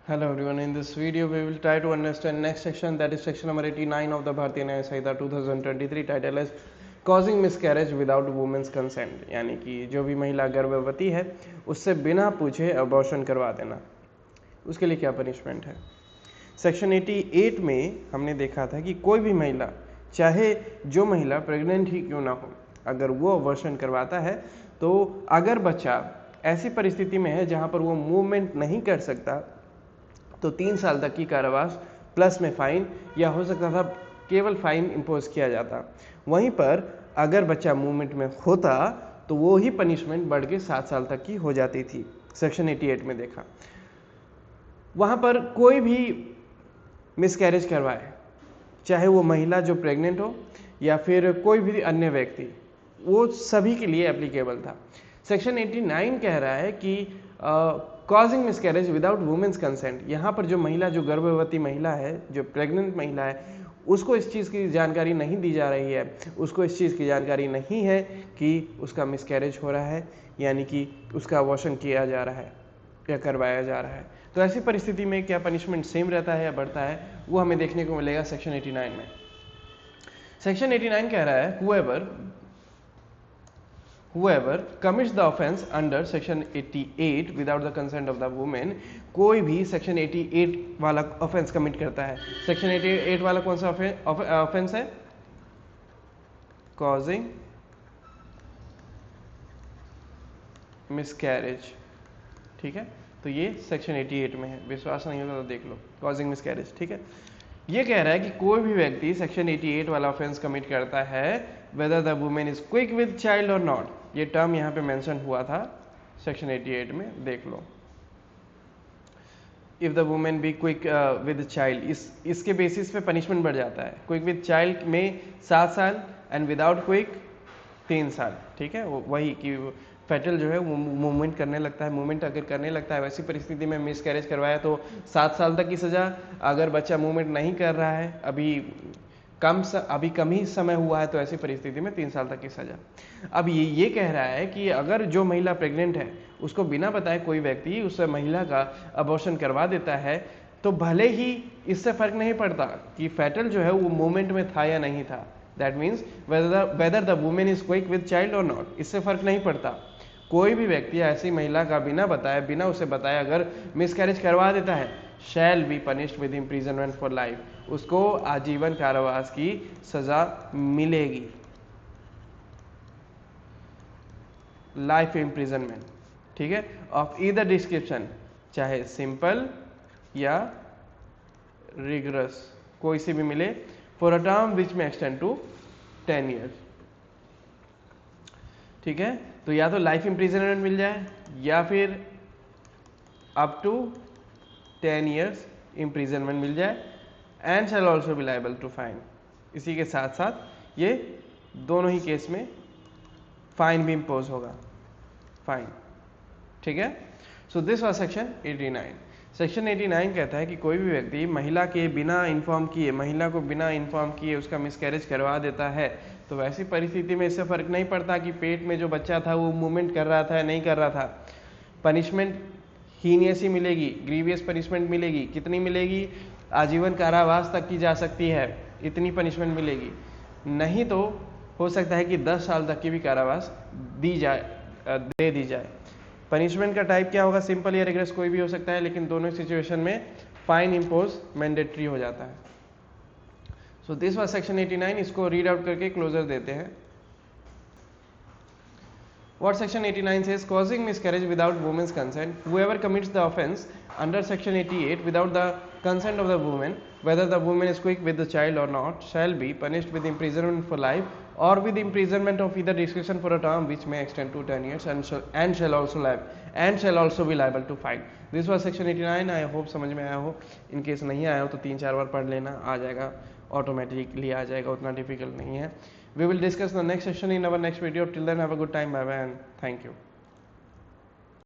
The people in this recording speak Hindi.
Hello everyone, in this video we will try to understand next section, that is section number 89 of the Bharatiya Nyaya Samhita 2023. title is causing miscarriage without women's consent, यानी कि जो भी महिला गर्भवती है उससे बिना पूछे अबॉर्शन करवा देना, उसके लिए क्या पनिशमेंट है। सेक्शन 88 में हमने देखा था कि कोई भी महिला, चाहे जो महिला प्रेग्नेंट ही क्यों ना हो, अगर वो अबॉर्शन करवाता है तो अगर बच्चा ऐसी परिस्थिति में है जहाँ पर वो मूवमेंट नहीं कर सकता तो 3 साल तक की कारावास प्लस में फाइन, या हो सकता था केवल फाइन इम्पोज किया जाता। वहीं पर अगर बच्चा मूवमेंट में होता तो वो ही पनिशमेंट बढ़ के 7 साल तक की हो जाती थी। सेक्शन 88 में देखा, वहाँ पर कोई भी मिसकैरेज करवाए, चाहे वो महिला जो प्रेग्नेंट हो या फिर कोई भी अन्य व्यक्ति, वो सभी के लिए एप्लीकेबल था। सेक्शन 89 कह रहा है कि causing miscarriage without women's consent, यहाँ पर जो महिला, जो गर्भवती महिला है, जो प्रेग्नेंट महिला है, उसको इस चीज़ की जानकारी नहीं दी जा रही है, उसको इस चीज़ की जानकारी नहीं है कि उसका मिसकैरेज हो रहा है, यानी कि उसका अबॉर्शन किया जा रहा है या करवाया जा रहा है। तो ऐसी परिस्थिति में क्या पनिशमेंट सेम रहता है या बढ़ता है, वो हमें देखने को मिलेगा सेक्शन 89 में। सेक्शन 89 कह रहा है whoever commits the offense under section 88 without the consent of the woman, कोई भी सेक्शन 88 वाला ऑफेंस कमिट करता है। सेक्शन 88 वाला कौन सा ऑफेंस है? कॉजिंग मिसकैरेज, ठीक है। तो ये सेक्शन 88 में है, विश्वास नहीं होता तो देख लो, कॉजिंग मिसकैरेज, ठीक है। ये कह रहा है कि कोई भी व्यक्ति सेक्शन 88 वाला ऑफेंस कमिट करता है whether the woman is quick with child और नॉट, ये टर्म यहाँ पे मेंशन हुआ था सेक्शन 88 में, देख लो। If the woman be quick with child, इसके बेसिस पे पनिशमेंट बढ़ जाता है। क्विक विद चाइल्ड में 7 साल एंड विदाउट क्विक 3 साल, ठीक है। वही कि फेटल जो है वो मूवमेंट करने लगता है, मूवमेंट अगर करने लगता है वैसी परिस्थिति में मिसकैरेज करवाया तो 7 साल तक की सज़ा। अगर बच्चा मूवमेंट नहीं कर रहा है, अभी कम ही समय हुआ है, तो ऐसी परिस्थिति में 3 साल तक की सज़ा। अब ये कह रहा है कि अगर जो महिला प्रेग्नेंट है उसको बिना बताए कोई व्यक्ति उस महिला का अबॉर्शन करवा देता है, तो भले ही इससे फर्क नहीं पड़ता कि फेटल जो है वो मूवमेंट में था या नहीं था, that means weather the woman is quick with child और नॉट, इससे फर्क नहीं पड़ता। कोई भी व्यक्ति ऐसी महिला का बिना उसे बताए अगर मिसकैरेज करवा देता है, shall be punished with imprisonment for life, उसको आजीवन कारावास की सजा मिलेगी, लाइफ इम्प्रिजनमेंट, ठीक है, ऑफ ईदर डिस्क्रिप्शन, चाहे सिंपल या रिगरस, कोई से भी मिले, फॉर अ टर्म विच में एक्सटेंड टू 10 ईयर्स, ठीक है। तो या तो लाइफ इम्प्रिजनमेंट मिल जाए या फिर अप टू 10 ईयर्स इम्प्रिजनमेंट मिल जाए, and shall also be liable to fine. इसी के साथ साथ ये दोनों ही केस में फाइन भी इम्पोज होगा, फाइन, ठीक है। So this was section 89। Section 89 कहता है कि कोई भी व्यक्ति महिला को बिना इन्फॉर्म किए उसका मिसकैरेज करवा देता है, तो वैसी परिस्थिति में इससे फर्क नहीं पड़ता कि पेट में जो बच्चा था वो मूवमेंट कर रहा था या नहीं कर रहा था, पनिशमेंट हीनियस ही मिलेगी, ग्रीवियस पनिशमेंट मिलेगी। कितनी मिलेगी? आजीवन कारावास तक की जा सकती है, इतनी पनिशमेंट मिलेगी। नहीं तो हो सकता है कि 10 साल तक की भी कारावास दे दी जाए। पनिशमेंट का टाइप क्या होगा? सिंपल या रिग्रेस कोई भी हो सकता है, लेकिन दोनों सिचुएशन में फाइन इम्पोज मैंडेटरी हो जाता है। सो दिस वाज सेक्शन 89, इसको रीड आउट करके क्लोजर देते हैं। What section 89 says? Causing miscarriage without woman's consent, whoever commits the offence under section 88 without the consent of the woman, whether the woman is quick with the child or not, shall be punished with imprisonment for life or with imprisonment of either discretion for a term which may extend to 10 years and shall also be liable to fine. This was section 89. I hope समझ में आया हो। इन केस नहीं आया हो तो 3-4 बार पढ़ लेना, आ जाएगा, ऑटोमेटिकली आ जाएगा, उतना डिफिकल्ट नहीं है। We will discuss the next session in our next video. Till then, have a good time. Bye bye and thank you.